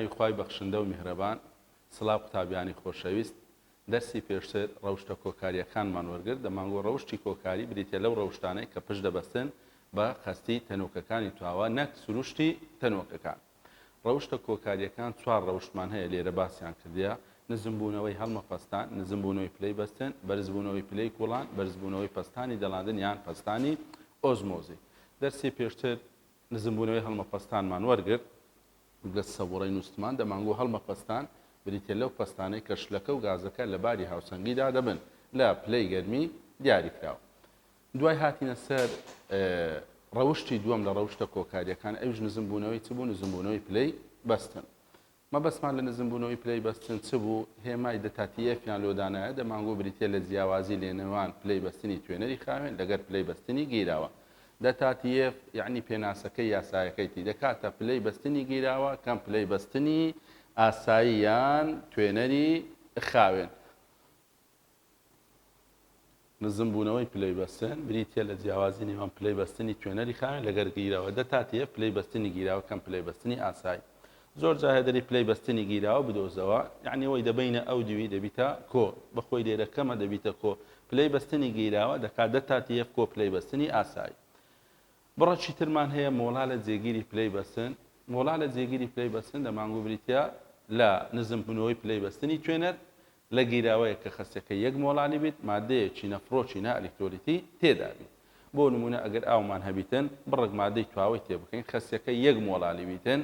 ناوی خوای بەخشندە و میهرەبان سڵاو قوتابیانی خۆشەویست دەرسی پێشتر ڕەوشتە کۆکاریەکانمان وەرگرت دەمانگۆ ڕەوشتی کۆکاری بریتە لەو ڕەوشتانەی کە پشت دەبەستن بە خەستی تەنۆکەکانی تواوە نەک سروشتی تەنۆکەکان. ڕەوشتە کۆکاریەکان چوار ڕەوشتمان هەیە لێرە باسییان کردیا نزمبوونەوەی هەڵمەپەستان، نزمبوونەوەی پلەی بەستن، بەرزبوونەوەی پلەی کوڵان، بەرزبوونەوەی پەستانی دەڵاندن یان پەستانی ئۆزمۆزی. دەرسی پێشتر نزمبوونەوەی هەڵمەپەستانمان وەرگرت لە سەبوڕەی نووسمان دەمانگۆ هەڵمەپەستان بریتە لەو پەستانەی کە شلەکە و گازەکە لە باری هاوسەنگیدا دەبن لە پلەی گەرمی دیاریکراوە. دوای هاتینە سەر ڕەوشتی دووەم لە ڕەوشتە کۆکاریەکان ئەوش نزمبوونەوەی چ بوو؟ نزمبوونەوەی پلەی بەستن. مەبەستمان لە نزمبوونەوەی پلەی بەستن چ بوو؟ هێمای دەتاتیەفیان لۆدانایە دەمانگۆ بریتە لە جیاوازی لێنەوان پلەی بەستنی توێنەری خاوێن لەگەر پلەی بەستنی گیراوە. دەتاتیەف یعنی پێناسەکەی یاسایەکەیتی دەکاتە پلەی بەستنی گیراوە کەم پلەی بەستنی ئاسایی یان توێنەری خاوێن. نزمبوونەوەی پلەی بەستن بریتە لە جیاوازی نێوان پلەی بەستنی توێنەری خاوێن لەگەر گیراوە. دەتاتیەف پلەی بەستنی گیراوە کەم پلەی بەستنی ئاسایی. زۆر جا هەدەری پلەی بەستنی گیراوە بدۆزەوە یعنی ئەوەی دەبینە ئەو دوی دەبیتە کۆ بەخۆی لێرەکەمە دەبیتە کۆ پلەی بەستنی گیراوە دەکات دەتاتیەف کۆ پلەی بەستنی ئاسایی. بڕەچی ترمان هەیە مۆڵا لە جێگیری پلەی بەستن. مۆڵا لە جێگیری پلەی بەستن دەمانگو بریتە لە نزمبوونەوەی پلەی بەستنی توێنەر لە گیراوەیە کە خەسەکە یەک مۆڵانی بێت مادەیەکی نەفرۆکی نائەلکترۆلیتی تێدا بێت. بۆ نمونە ئەگەر ئاومان هەبیتن بڕێک مادەی تواوەی تێ بکەین خەسەکە یەک مۆڵانی بیتن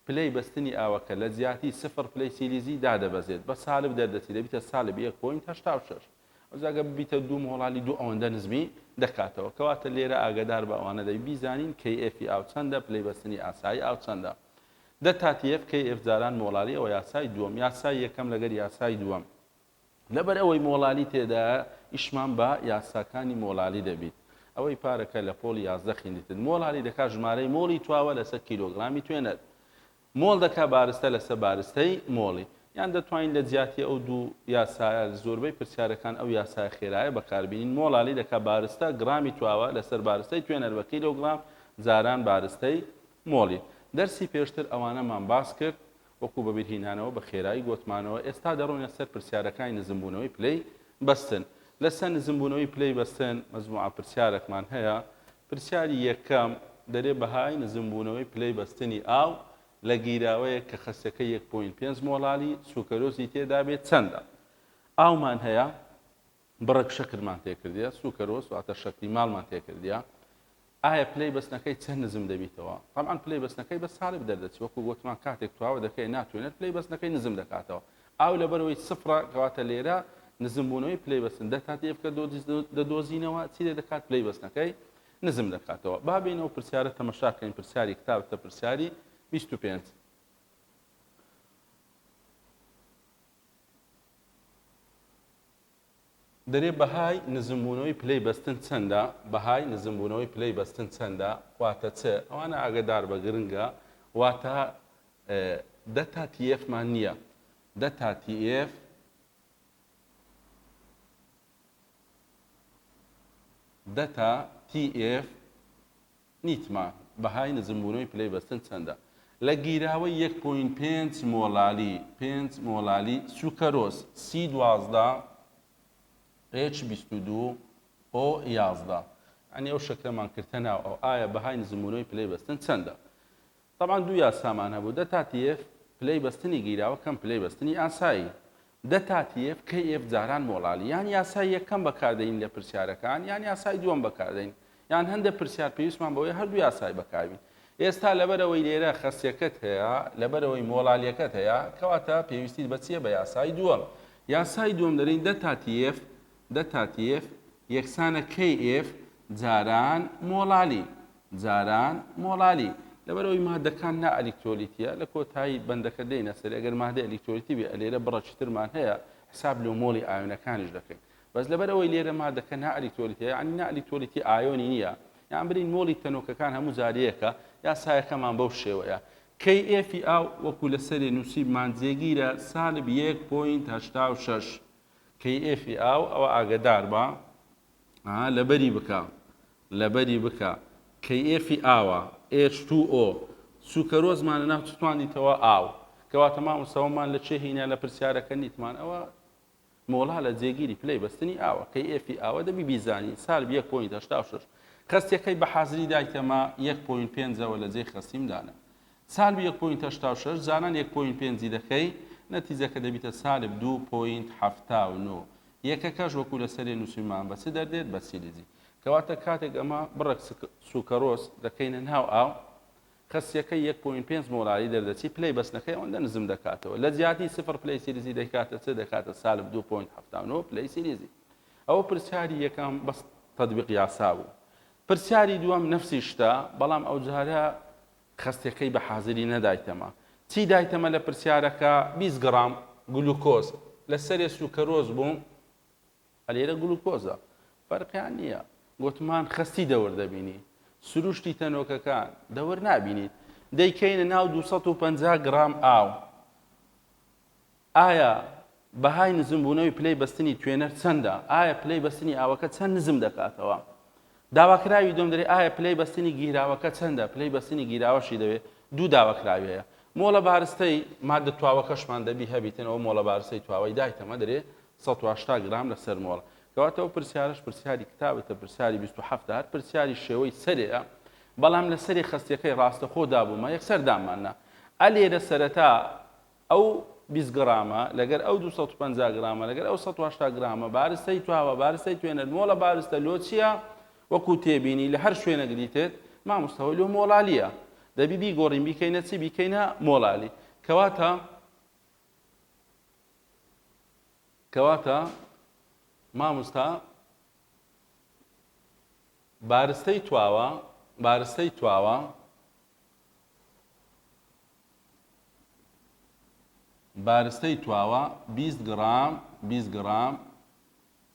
پلەی بەستنی ئاوەکە لە زیاتی سفر پلەی سیلیزی دادەبەزێت بە سالب دەردەچی دەبیتە سالب 1.86 ئەوزاگە ببیتە دوو مۆڵانی دوو ئەوەندە نزمی دەکاتەوە کەواتە لێرە ئاگدار بە ئەوانە دەی بیزانین کەیئفی ئاو چەندە پلەی بەستنی ئاسایی ئاو چەندە. دەتاتیەف کەیئف جاران مۆڵاری ئەوە یاسای دووەم یاسای یەکەم لەگەر یاسای دووەم لەبەر ئەوەی مۆڵاری تێدا ئیشمان بە یاساکانی مۆڵاری دەبیت. ئەوەی پارەکە لە پۆلی 11 خوێندیتن مۆڵاری دەکات ژمارەی مۆڵی تواوە لەسەر کیلۆگرامی توێنەر. مۆڵ دەکات بارستە لەسەر بارستەی مۆڵی یان دەتوانین لە جیاتی ئەو دوو یاسایە زۆربەی پرسیارەکان ئەو یاسای خێرایە بەکاربینین مۆڵاری دەکات بارستە گرامی تواوە لەسەر بارستەی توێنەر بە کیلۆگرام جاران بارستەی مۆڵی. دەرسی پێشتر ئەوانەمان باس کرد وەکو بەبیرهێنانەوە بە خێرایی گوتمانەوە ئێستا دەڕۆینە سەر پرسیارەکانی نزمبوونەوەی پلەی بەستن. لەسەر نزمبوونەوەی پلەی بەستن مەجموعە پرسیارێکمان هەیە. پرسیاری یەکەم دەرێ بەهای نزمبوونەوەی پلەی بەستنی ئاو لە گیراوەیە کە خەسەکە 1.5 مۆڵالی سوکەرۆزی تێدا بێت چەندە؟ ئاومان هەیە بڕێک شەکرمان تێکردیە سوکەرۆز واتە شەکری ماڵمان تێکردیە. ئایا پلەی بەستنەکەی چەند نزم دەبیتەوە؟ طبعاً پلەی بەستنەکەی بە سالب دەردەچێت وەکو گوتمان کاتێک تواوە دەکەی ناتوانێت پلەی بەستنەکەی نزم دەکاتەوە. ئاو لەبەرەوەی سفرە کەواتە لێرە نزمبوونەوەی پلەی بەستن دەتاتیەف کە دەدۆزینەوە چی دەکات پلەی بەستنەکەی نزم دەکاتەوە. با بینەوە پرسیارە تەمەشاکەین پرسیاری کتابتە پرسیاری 25. دەرێ بەهای نزمبوونەوەی پلەی بەستن چەندە؟ بەهای نزمبوونەوەی پلەی بەستن چەندە؟ واتە چ؟ ئەوانە ئاگدار بە گرنگە واتە دەتاتیەفمان نییە. دەتاتیەف دەتاتیەف نیتمان بەهای نزمبوونەوەی پلەی بەستن چەندە؟ لە گیراوەی 1.5 مۆڵالی 5 مۆڵالی سوکەرۆز C12 H22 O11 ئەنی ئەو شەکلەمان کردە ناو ئەو ئایا بەهای نزمبوونەوەی پلەی بەستن چەندە؟ طبعاً دوو یاسامان هەبوو دەتاتیەف پلەی بەستنی گیراوە کەم پلەی بەستنی ئاسایی. دەتاتیەف کەیئف جاران مۆڵالی یان یاسای یەکەم بەکاردەین لە پرسیارەکان یان یاسای دووەم بەکاردەین یان هەندێک پرسیار پێویستمان بەوەی هەردوو یاسای بەکاربین. ئێستا لەبەرەوەی لێرە خەسیەکەت هەیە لەبەرەوەی مۆڵالیەکەت هەیە کەواتە پێویستیت بەچیە بە یاسای دووەم. یاسای دووەم دەرین دەتاتیەف یەکسانە کەیئف جاران مۆڵالی لەبەرەوەی مادەکان نائەلکترۆلیتیە لە کۆتایی بەندەکە دێنە سەر ئەگەر مادە ئەلکترۆلیتی بێ لێرە بڕەچی ترمان هەیە حساب لە مۆڵی ئایۆنەکانیش دەکەین. بەس لەبەرەوەی لێرە مادەکە نائەلکترۆلیتیە یعنی نائەلکترۆلیتی ئایۆنی نییە یان برین مۆڵی تەنۆکەکان هەموو جارەیەکە یاسایەکەمان بەو شێوەیە. کەیئفی ئاو وەکو لەسەرێ نووسیبمان جێگیرە سالب 1.86 کەیئفی ئاو ئەوە ئاگدار بە لەبەری بکە کەیئفی ئاوە H2O سوکەرۆزمانە ناو چتوانیتەوە ئاو کەواتە مامۆستاوەمان لە چێ هینە لە پرسیارەکە نیتمان ئەوە مۆڵا لە جێگیری پلەی بەستنی ئاوە کەی ئێفی ئاوە دەبی بیزانی سال 1.86 خستیەکەی بە حازری دایتەما 1.5ەوە لە جێ خەسیمدانە سال 1.86 زانان 1.5 دەکەی نەتیجەکە دەبیتە سالب 2.79 یەکەکەش وەکو لە سەرێ نووسیمان بەچ دەردێت بە سیلیزی کەواتە کاتێک ئەمە بڕێک سوکەرۆس دەکەینە ناو ئاو خەسیەکەی 1.5 مۆڵاری دەردەچی پلەی بەستنەکەی ئەوەندە نزم دەکاتەوە لە زیاتی سفر پلەی سیلیزی دەکاتە چ دەکاتە سالب 2.79 پلەی سیلیزی ئەوە پرسیاری یەکەم بەس تەطبیق یاسا بوو پرسیاری دووەم نەفسی شتە بەڵام ئەو جارە خەستەکەی بە حازری نەدایتەمە چی دایتەمە لە پرسیارەکە 20 گرام گلوکۆز لە سەرێ سوکەرۆز بوو ئەلێرە گلوکۆزە فەرقیان نییە گوتمان خەستی دەور دەبینی سروشتی تەنۆکەکان دەور نابینیت دەیکەینە ناو 250 گرام ئاو ئایا بەهای نزمبوونەوەی پلەی بەستنی توێنەر چەندە ئایا پلەی بەستنی ئاوەکە چەند نزم دەکاتەوە داواکراوی دۆم دەرێ ئایا پلەی بەستنی گیراوەکە چەندە پلەی بەستنی گیراوەشی دەوێت دوو داواکراویەیە مۆڵە بارستەی مادە تواوەکەشمان دەبی هەبیتنەوە مۆڵە بارستەی تواوەی دایتەمە دەرێ 180 گرام لەسەر مۆڵە کەواتەوە پرسیارش پرسیاری کتابێتە پرسیاری 27 هەر پرسیاری شێوەی سەرەیە بەڵام لە سەری خەستیەکەی ڕاستەخۆ دابوومە یەکسەر دامانە ئەلێرە سەرەتا ئەو 20 گرامە لەگەر ئەو 250 گرامە لەگەر ئەو 180 گرامە بارستەی تواوە بارستەی توێنەر مۆڵە بارستە لۆ چییە وەکو تێبینی لە هەر شوێنە گریتێت مامۆستاوە لۆ مۆڵالیە دەبی بیگۆڕین بیکەینە چی بیکەینە مۆڵالی کەواتە مامۆستا بارستەی تواوە 20 گرام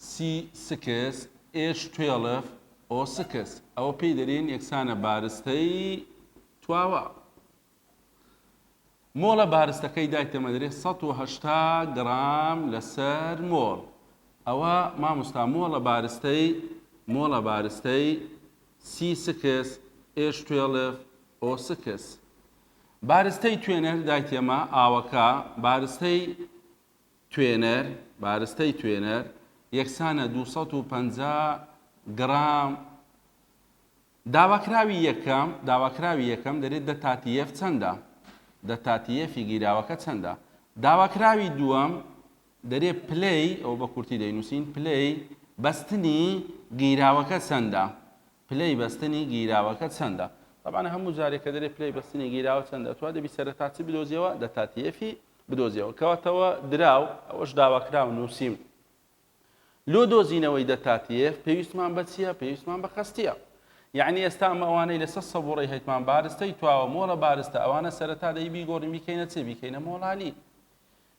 C6 H12 O6 ئەوە پێی دەرێن یەکسانە بارستەی تواوە مۆڵە بارستەکەی دایتەمە دەرێت 180 گرام لەسەر مۆڵ ئەوە مامۆستا مۆڵە بارستەی C6 H12 O6 بارستەی توێنەر دایتێمە ئاوەکە بارستەی توێنەر یەکسانە 250 گرام داواکراوی یەکەم دەرێت دەتاتیەف چەندە دەتاتیەفی گیراوەکە چەندە داواکراوی دووەم دەرێت پلەی ئەو بە کورتی دەینووسین پلەی بەستنی گیراوەکە چەندە طبعا هەموو جارێکە دەرێت پلەی بەستنی گیراوە چەندە تو دەبی سەرەتا چی بدۆزیەوە دەتاتیەفی بدۆزیەوە کەواتەوە دراو ئەوەش داواکراو نووسیم لۆ دۆزینەوەی دەتاتیەف پێویستمان بە چییە پێویستمان بە خەستیە یعنی ئێستا ئەمە ئەوانەی لەسەر سەبوڕی هەیتمان بارستەی تواوە مۆڵە بارستە ئەوانە سەرەتا دەی بیگۆڕین بیکەینە چێ بیکەینە مۆڵالی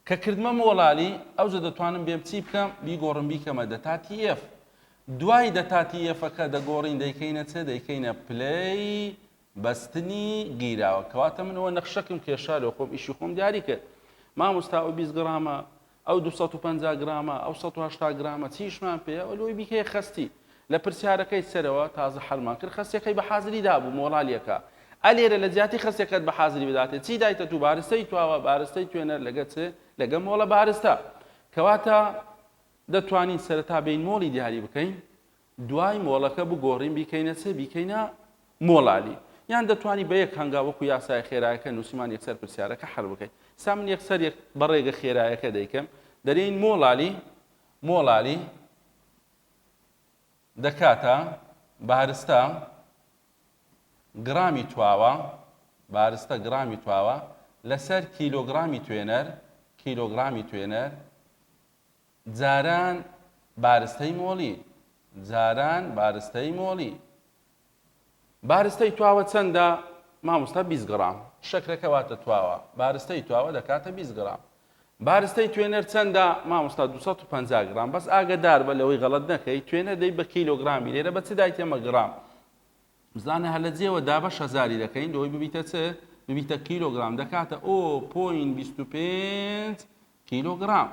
کە کردمە مۆڵالی ئەوجە دەتوانم بێم چی بکەم بیگۆڕم بیکەمە دەتاتیەف دوای دەتاتیەفەکە دەگۆڕین دەیکەینە چێ دەیکەینە پلەی بەستنی گیراوە کەواتە منەوە نەخشەکم کێشا لە خۆم ئیشی خۆم دیاری کرد مامۆستا ئەو 20 گرامە ئەو 250 گرامە ئەو 180 گرامە چیشمان پێ ئەوەی بیکەیە خەستی لە پرسیارەکەی سەرەوە تازە حەڵمان کرد خەستەکەی بە حازری دابوو مۆڵالیەکە ئەلێرە لە زیاتی خەستەکەت بە حازری بداتێت چی دایتە تو بارستەی تواوە بارستەی توێنەر لەگە مۆڵە بارستە کەواتە دەتوانین سەرەتا بین مۆڵی دیاری بکەین دوای مۆڵەکە بگۆڕین بیکەینە چێ بیکەینە مۆڵالی یان دەتوانی بە یەک هەنگاو وەکو یاسای خێرایەکە نووسیمان یەکسەر پرسیارەکە حەڵ بکەین سا من یەکسەر بەڕێگە خێرایەکە دەیکەم دەرێن مۆڵالی دەکاتە بارستە گرامی تواوە لەسەر کیلۆگرامی توێنەر جاران بارستەی مۆڵی بارستەی تواوە چەندە مامۆستا 20 گرام شەکرەکە واتە تواوە بارستەی تواوە دەکاتە 20 گرام بارستەی توێنەر چەندە مامۆستا 250 گرام بەس ئاگدار بە لەوەی غەڵەت نەکەی توێنەر دەی بە کیلۆگرامی لێرە بە چ دایتێمە گرام بزانە هەر لە جێوە دابە شەزاری دەکەین دەوەی ببیتە چ ببیتە کیلۆگرام دەکاتە 0.25 کیلۆگرام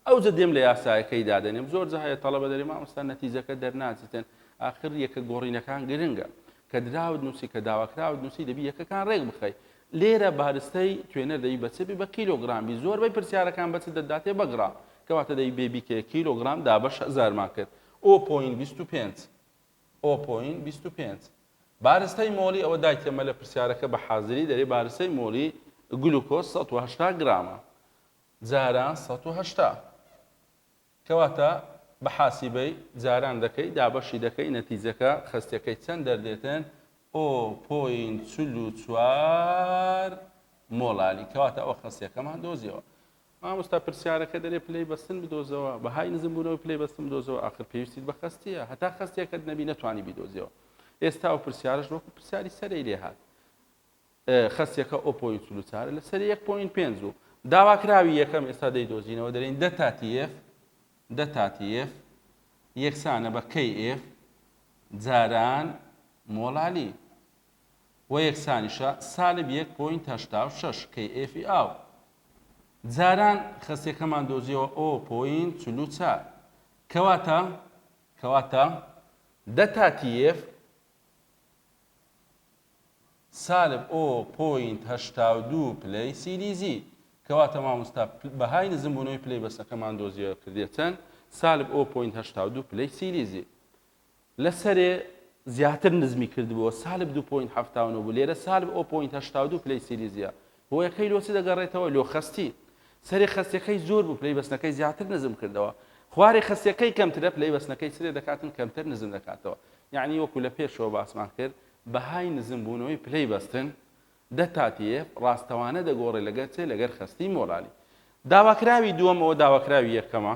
ئەوجە دێم لە یاسایەکەی دادەنێم زۆر جا هەیە تەڵەبە دەری مامۆستا نەتیجەکە دەرناچێتن ئاخر یەکە گۆڕینەکان گرنگە کە دراوت نووسی کە داواکراوت نووسی دەبی یەکەکان ڕێک بخەی لێرە بارستەی توێنەر دەی بەچێبی بە کیلۆگرامی زۆربەی پرسیارەکان بەچ دەداتێ بەگرا کەواتە دەی بێبیکە کیلۆگرام دابەش هەزارمان کرد 0.25 بارستەی مۆلی ئەوە دایتێمە لە پرسیارەکە بە حازری دەرێ بارستەی مۆلی گلوکۆز 180 گرامە جاران 180 کەواتە بە حاسیبەی جاران دەکەی دابەشی دەکەی نەتیجەکە خستەکەی چەند دەردێتن 0.4 مۆلالی کەواتە ئەوە خستەکەمان دۆزیەوە مامۆستا پرسیارەکە دەرێ پلەی بەستن بدۆزەوە بەهای نزمبوونەوەی پلەی بەستن بدۆزەوە ئاخر پێویستیت بە خستیە هەتا خستێکت نەبی نەتوانی بدۆزیەوە ئێستا و پرسیارش وەکو پرسیاری سەرەی لێ هات خستێکە 0.4 لە سەر 1.5 داواکراوی یەکەم ئێستا دەیدۆزینەوە دەرێن دە تاتیف یەکسانە بە KF جاران مۆلالی و یەکسانیشە سالب 1.86 KF ئاو جاران خستێکەمان دۆزیەوە 0.44 کەواتە دە تاتیف سالب 0.82 پلەی سیلیزی کەواتە مامۆستا بەهای نزمبوونەوەی پلەی بەستەکەمان دۆزیەوە کردێتن سالب 0.82 پلەی سیلیزی لەسەرێ زیاتر نزمی کردبووە سالب 2.79 بوو لێرە سالب 0.82 پلەی سیلیزیە بۆ یەکەی لۆچی دەگەڕێتەوە لۆ خستی سەری خستەکەی زۆر بوو پلەی بەستنەکەی زیاتر نزم کردەوە خوارێ خستەکەی کەمترە پلەی بەستنەکەی سرێ دەکاتن کەمتر نزم دەکاتەوە یعنی وەکو لە پێشەوە باسمان کرد بەهای نزمبوونەوەی پلەی بەستن دە تاتیف ڕاستەوانە دەگۆڕێ لەگەر چێ لەگەر خستی مۆلالی داواکراوی دووەم ئەوە داواکراوی یەکەمە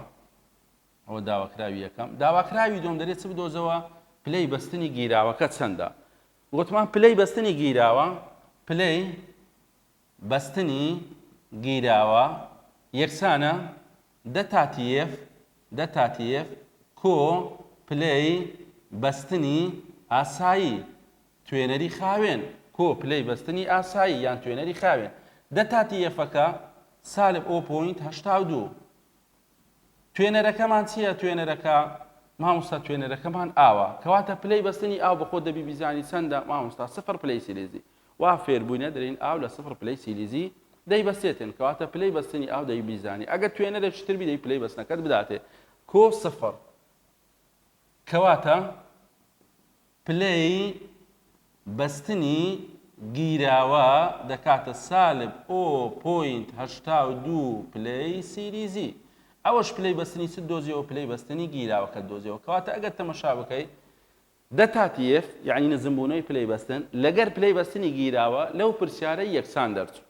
داواکراوی دوم دەرێت چ بدۆزەوە پلەی بەستنی گیراوەکە چەندە گوتمان پلەی بەستنی گیراوە پلەی بەستنی گیراوە یەکسانە دە تاتیف کۆ پلەی بەستنی ئاسایی توێنەری خاوێن کۆ پلەی بەستنی ئاسایی یان توێنەری خاوێن دە تاتیفەکە سالب 0.82 توێنەرەکەمان چییە توێنەرەکە مامۆستا توێنەرەکەمان ئاوە کەواتە پلەی بەستنی ئاو بەخۆ دەبی بیزانی چەندە مامۆستا 0 پلەی سیلیزی وا فێربووینە دەرین ئاو لە 0 پلەی سیلیزی دەیبەستێتن کەواتە پلەی بەستنی ئاو دەی بیزانی ئەگەر توێنەرێکتر بی دەی پلەی بەستنەکەت بداتێ کۆ 0 کەواتە پلەی بەستنی گیراوە دەکاتە سالب 0.82 پلەی سیلیزی ئەوەش پلەی بەستنی چ دۆزیەوە پلەی بەستنی گیراوەکە دۆزیەوە کەواتە ئەگەر تەمەشا بکەی دە تاتیف یعنی نزمبوونەوەی پلەی بەستن لەگەر پلەی بەستنی گیراوە لەو پرسیارە یەکسان دەرچوو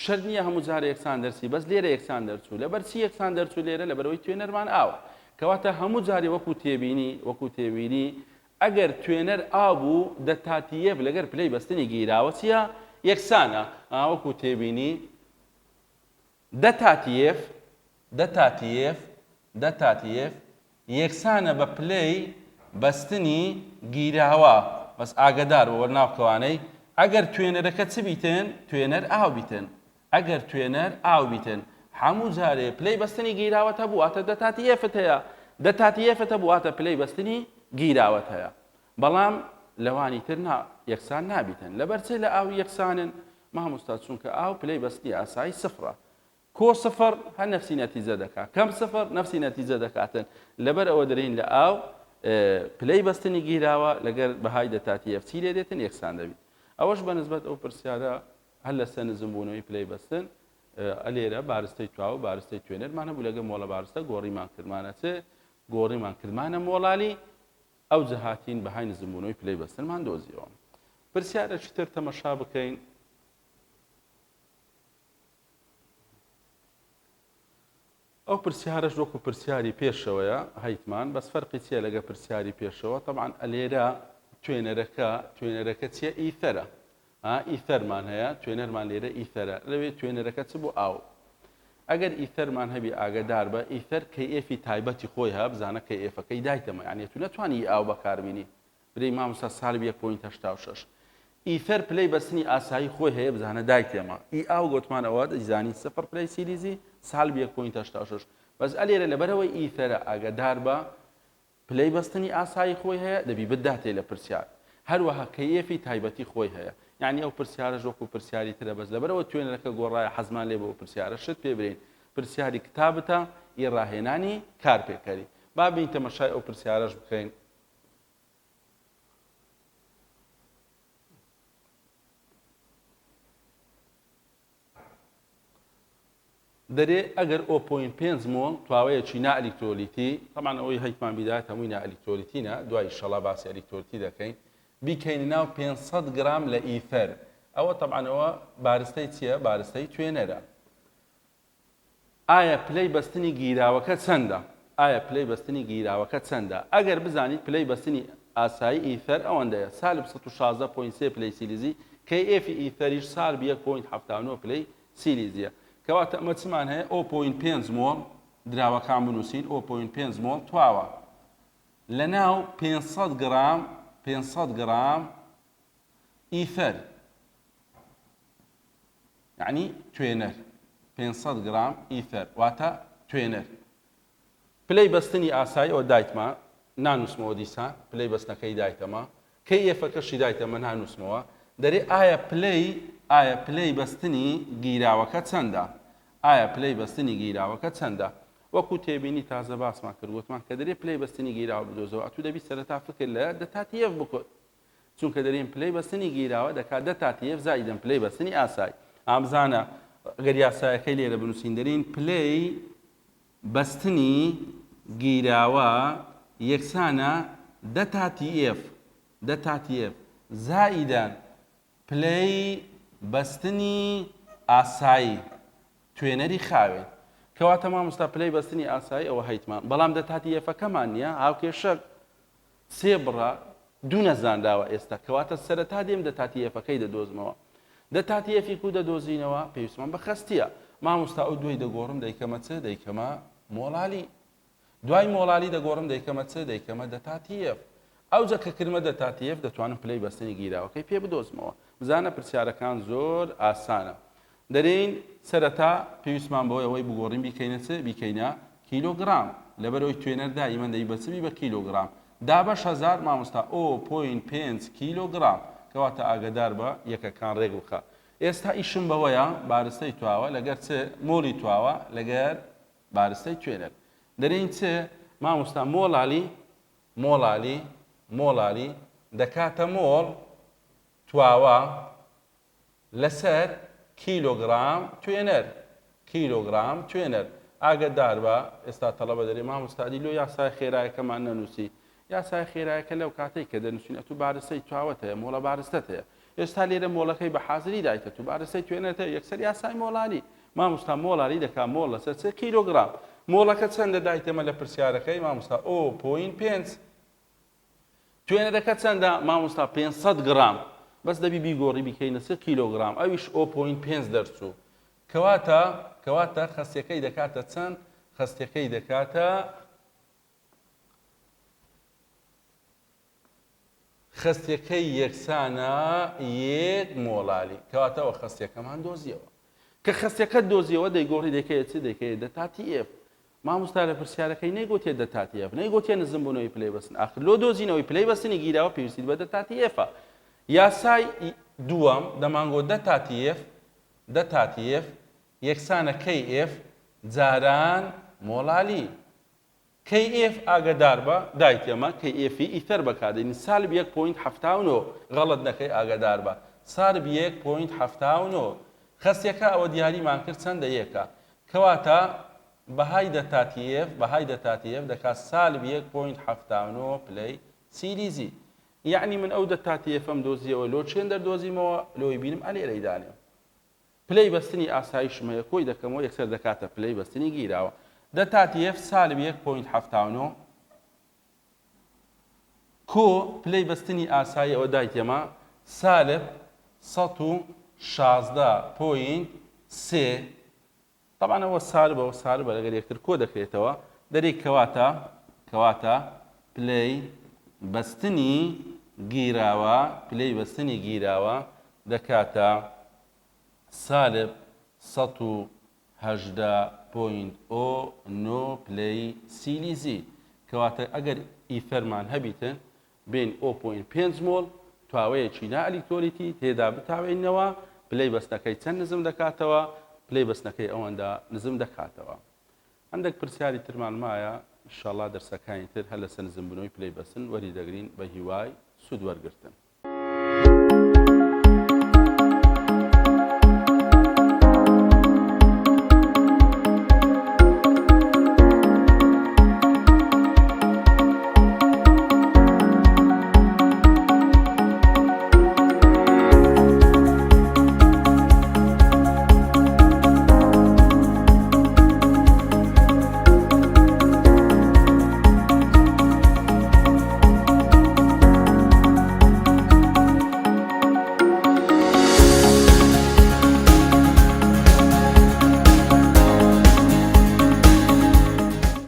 شەرت نییە هەموو جارە یەکسان دەرچی بەس لێرە یەکسان دەرچوو لەبەرچی یەکسان دەرچوو لێرە لەبەرەوەی توێنەرمان ئاوە کەواتە هەموو جارێ وەکو تێبینی ئەگەر توێنەر ئاو بوو دە تاتیف لەگەر پلەی بەستنی گیراوە چییە یەکسانە وەکو تێبینی دە تاتیف یەکسانە بە پلەی بەستنی گیراوە بەس ئاگدار بە وەرناوکەوانەی ئەگەر توێنەرەکە چ بیتن توێنەر ئاو بیتن ئەگەر توێنەر ئاو بیتن هەموو جارێ پلەی بەستنی گیراوەتە بوواتە دە تاتیفت هەیە دە تاتیفەتە بوواتە پلەی بەستنی گیراوەت هەیە بەڵام لەوانی تر یەکسان نابیتن لەبەرچێ لە ئاو یەکسانن مامۆستا چونکە ئاو پلەی بەستنی ئاسایی سفرە کۆ سفر هەر نەفسی نەتیجە دەکات کەم سفر نەفسی نەتیجە دەکاتن لەبەر ئەوە دەرین لە ئاو پلەی بەستنی گیراوە لەگەر بەهای دە تاتیف چی لێ دێتن یەکسان دەبیت ئەوەش بەنسبەت ئەو پرسیارە هەر لەسەر نزمبوونەوەی پلەی بەستن ئەلێرە بارستەی تواوە بارستەی توێنەرمانە بوو لەگە مۆڵە بارستە گۆڕیمان کردمانە چێ گۆڕیمان کردمانە مۆڵالی ئەو جەهاتین بەهای نزمبوونەوەی پلەی بەستنمان دۆزیەوە پرسیارێکی تر تەمەشا بکەین ئەو پرسیارەش وەکو پرسیاری پێشەوەیە هەیتمان بەس فەرقی چییە لەگە پرسیاری پێشەوە طبعاً ئەلێرە توێنەرەکە چییە ئیثەرە ئیثەرمان هەیە توێنەرمان لێرە ئیثەرە لەوێ توێنەرەکە چ بوو ئاو ئەگەر ئیثەرمان هەبی ئاگدار بە ئیثەر کەیفی تایبەتی خۆی هەیە بزانە کەیفەکەی دایتەمە یعنی تو نەتوانی ئاو بەکاربینی برەی مامۆستا سالب 1.86 ئیثەر پلەی بەستنی ئاسایی خۆی هەیە بزانە دایتێمە ئاو گوتمانەوە دەیزانی 0 پلەی سیلیزی سالب 1.86 بەس ئەلێرە لەبەرەوەی ئیثەرە ئاگدار بە پلەی بەستنی ئاسایی خۆی هەیە دەبی بداتێ لە پرسیار هەروەها کەیەفی تایبەتی خۆی هەیە یعنی ئەو پرسیارە ژۆکو پرسیاری ترە بەس لەبەرەوە توێنەرەکە گۆڕایە حەزمان لێ بۆ پرسیارە شت پێ برین پرسیاری کتابتە ئی ڕاهێنانی کارپێکەری با بین تەمەشای ئەو پرسیارەش بکەین دەرێ ئەگەر 0.5 مۆڵ تواوەیەکی نائەلیکترۆلیتی تەمان ئەوەی هەیتمان بیدات هەمووی نائەلیکترۆلیتینە دوای شەڵا باسی ئەلیکترۆلیتی دەکەین بیکەین ناو 500 گرام لە ئیثەر ئەوە تەبعانەوە بارستەی چییە؟ بارستەی توێنەرە ئایا پلەی بەستنی گیراوەکە چەندە؟ ئایا پلەی بەستنی گیراوەکە چەندە؟ ئەگەر بزانیت پلەی بەستنی ئاسایی ئیثەر ئەوەندەیە سالب 116.3 پلەی سیلیزی کەی ئێفی ئیثەریش سالب 1.79 پلەی سیلیزیە کەواتە ئەمە چمان هەیە 0.5 مۆڵ دراوەکان بنووسین 0.5 مۆڵ تواوە لە ناو 500 گرام ئیثەر یعنی توێنەر 500 گرام ئیثەر واتە توێنەر پلەی بەستنی ئاسایی ئەوە دایتمە نانووسمەوە دیسان پلەی بەستنەکەی دایتەمە کەی ئێفەکەشی دایتەمە نانووسمەوە دەرێ ئایا پلەی بەستنی گیراوەکە چەندە؟ ئایا پلەی بەستنی گیراوەکە چەندە؟ وەکو تێبینی تازە باسمان کردوتمان کە دەرێ پلەی بەستنی گیراوە بدۆزەوە ئەتوو دەبی سەرەتا فکر لە دەتاتیەف بکۆت چونکە دەرێن پلەی بەستنی گیراوە دەکات دەتاتیەف زائیدەن پلەی بەستنی ئاسایی ئامزانە ئەگەر یاسایەکەی لێرە بنووسین دەرێن پلەی بەستنی گیراوە یەکسانە دەتاتیەف زائیدەن پلەی بەستنی ئاسایی توێنەری خاوێن کەواتە مامۆستا پلەی بەستنی ئاسایی ئەوە هەیتمان بەڵام دەتاتیەفەکەمان نییە هاوکێشەک سێ بڕە دوو نەزانداوە ئێستا کەواتە سەرەتا دێم دەتاتیەفەکەی دەدۆزمەوە دەتاتیەفی کو دەدۆزینەوە پێویستمان بە خەستیە مامۆستا ئەو دوی دەگۆڕم دەیکەمە چ دەیکەمە مۆڵالی دوای مۆڵالی دەگۆڕم دەیکەمە چ دەیکەمە دەتاتیەف ئەو جە کە کردمە دەتاتیەف دەتوانم پلەی بەستنی گیراوەکەی پێ بدۆزمەوە بزانە پرسیارەکان زۆر ئاسانە دەرێن سەرەتا پێویستمان بۆ ئەوەی بگۆڕین بیکەینە چ بیکەینە کیلۆگرام لەبەرەوەی توێنەر دائیمەن دەی بەچبی بە کیلۆگرام دابەش هەزار مامۆستا 0.5 کیلۆگرام کەواتە ئاگدار بە یەکەکان ڕێک بخە ئێستا ئیشم بەوەیە بارستەی تواوە لەگەر چ مۆڵی تواوە لەگەر بارستەی توێنەر دەرێن چ مامۆستا مۆڵالی دەکاتە مۆڵ تواوە لەسەر کیلۆگرام توێنەر ئاگدار بە ئێستا تەڵەبە دەرێ مامۆستا دیلۆ یاسای خێرایەکەمان نەنووسی یاسای خێرایەکە لەو کاتێک کە دەنووسین ئەتوو بارستەی تواوەت هەیە مۆڵە بارستەت هەیە ئێستا لێرە مۆڵەکەی بە حازری دایتە تو بارستەی توێنەت هەیە یەکسەر یاسای مۆڵالی مامۆستا مۆڵالی دەکات مۆڵ لەسەر 3 کیلۆگرام مۆڵەکە چەندە دایتەمە لە پرسیارەکەی مامۆستا 0.5 توێنەرەکە چەندە مامۆستا 500 گرام بەس دەبی بیگۆڕی بیکەینە 3 کیلۆگرام ئەویش 0.5 دەرچوو کەواتە خەستیەکەی دەکاتە چەند خەستیەکەی دەکاتە خەستیەکەی یەکسانە یەک مۆڵالی کەواتەوە خەستیەکەمان دۆزیەوە کە خەستیەکە دۆزیەوە دەیگۆڕی دەکەیە چ دەکەیە دەتاتیەف مامۆستا لە پرسیارەکەی نەیگوتێ دەتاتیەف نەیگوتێ نزم بوونەوەی پلەی بەستن ئاخر لۆ دۆزینەوەی پلەی بەستنی گیراوە پێویستیت بە دەتاتیەفە یاسای دووەم دەمانگۆ دەتاتیەف یەکسانە کەی ئێف جاران مۆڵالی کەی ئێف ئاگدار بە دایتێمە کەی ئێفی ئیتەر بەکاردێنی سالب 1.79 غەڵت نەکەی ئاگدار بە سالب 1.79 خەستیەکە ئەوە دیاریمان کرد چەندە یەکە کەواتە بەهای دەتاتیەف دەکات سالب 1.79 پلەی سیلیزی یعنی من ئەو دەتاتیەفەم دۆزیەوە لۆ چێن دەردۆزیمەوە لۆی بینم ئەلێرەی دانێ پلەی بەستنی ئاساییشمە کۆی دەکەمەوە یەکسەر دەکاتە پلەی بەستنی گیراوە دەتاتیەف سالب 1.79 کۆ پلەی بەستنی ئاسایی ئەوە دایتێمە سالب 116.3 طبعا ئەوە سالبەوە سالبە لەگەر یەکتر کۆ دەکرێتەوە دەرێ کەواتە پلەی بەستنی گیراوە دەکاتە سالب 118.09 پلەی سیلیزی کەواتە ئەگەر ئیفەرمان هەبیتن بین 0.5 مۆڵ تواوەیەکی نا ئەلیکتۆلیتی تێدا بتاوێنەوە پلەی بەستنەکەی چەند نزم دەکاتەوە پلەی بەستنەکەی ئەوەندە نزم دەکاتەوە. هەندێک پرسیاری ترمان مایە ئینشاڵڵا دەرسەکانی تر هەر لەسەر نزمبوونەوەی پلەی بەستن وەری دەگرین بە هیوای سوود وەرگرتن.